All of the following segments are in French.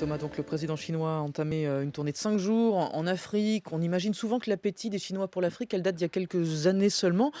Thomas, donc le président chinois a entamé une tournée de 5 jours en Afrique. On imagine souvent que l'appétit des Chinois pour l'Afrique, elle date d'il y a quelques années seulement.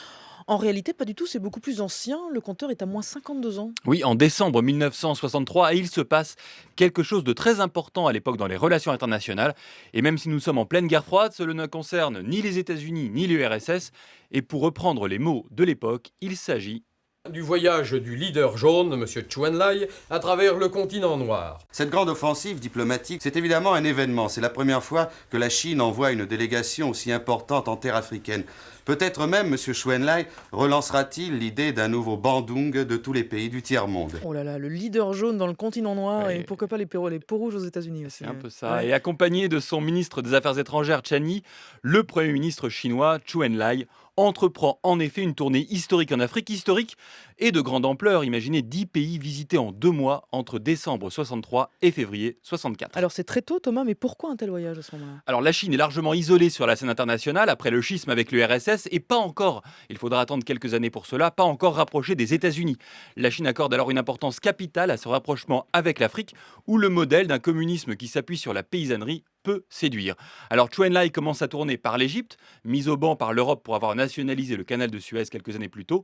En réalité, pas du tout, c'est beaucoup plus ancien. Le compteur est à moins 52 ans. Oui, en décembre 1963, il se passe quelque chose de très important à l'époque dans les relations internationales. Et même si nous sommes en pleine guerre froide, cela ne concerne ni les États-Unis ni l'URSS. Et pour reprendre les mots de l'époque, il s'agit du voyage du leader jaune, M. Chou En-lai, à travers le continent noir. Cette grande offensive diplomatique, c'est évidemment un événement. C'est la première fois que la Chine envoie une délégation aussi importante en terre africaine. Peut-être même M. Chou En-lai relancera-t-il l'idée d'un nouveau Bandung de tous les pays du tiers-monde. Oh là là, le leader jaune dans le continent noir et Ouais. pourquoi pas les peaux rouges aux États-Unis aussi. C'est un peu ça. Ouais. Et accompagné de son ministre des Affaires étrangères, Chen Yi, le Premier ministre chinois, Chou En-lai, entreprend en effet une tournée historique en Afrique, historique et de grande ampleur. Imaginez 10 pays visités en 2 mois entre décembre 63 et février 64. Alors c'est très tôt, Thomas, mais pourquoi un tel voyage à ce moment-là? Alors la Chine est largement isolée sur la scène internationale après le schisme avec l'URSS et pas encore, il faudra attendre quelques années pour cela, pas encore rapprochée des États-Unis. La Chine accorde alors une importance capitale à ce rapprochement avec l'Afrique où le modèle d'un communisme qui s'appuie sur la paysannerie peut séduire. Alors Chou En-lai commence à tourner par l'Égypte, mise au banc par l'Europe pour avoir nationalisé le canal de Suez quelques années plus tôt,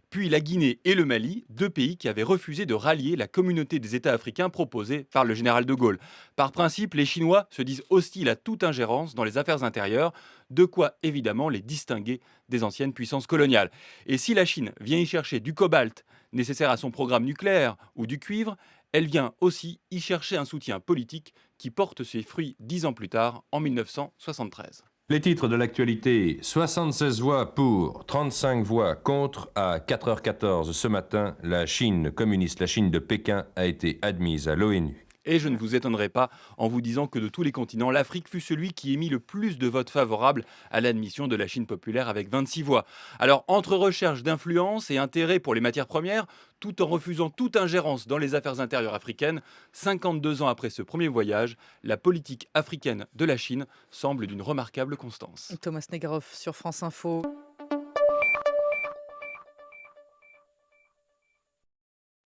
puis la Guinée et le Mali, 2 pays qui avaient refusé de rallier la communauté des États africains proposée par le général de Gaulle. Par principe, les Chinois se disent hostiles à toute ingérence dans les affaires intérieures, de quoi évidemment les distinguer des anciennes puissances coloniales. Et si la Chine vient y chercher du cobalt nécessaire à son programme nucléaire ou du cuivre, elle vient aussi y chercher un soutien politique qui porte ses fruits 10 ans plus tard, en 1973. Les titres de l'actualité, 76 voix pour, 35 voix contre. À 4h14 ce matin, la Chine communiste, la Chine de Pékin, a été admise à l'ONU. Et je ne vous étonnerai pas en vous disant que de tous les continents, l'Afrique fut celui qui émit le plus de votes favorables à l'admission de la Chine populaire avec 26 voix. Alors, entre recherche d'influence et intérêt pour les matières premières, tout en refusant toute ingérence dans les affaires intérieures africaines, 52 ans après ce premier voyage, la politique africaine de la Chine semble d'une remarquable constance. Thomas Negarov sur France Info.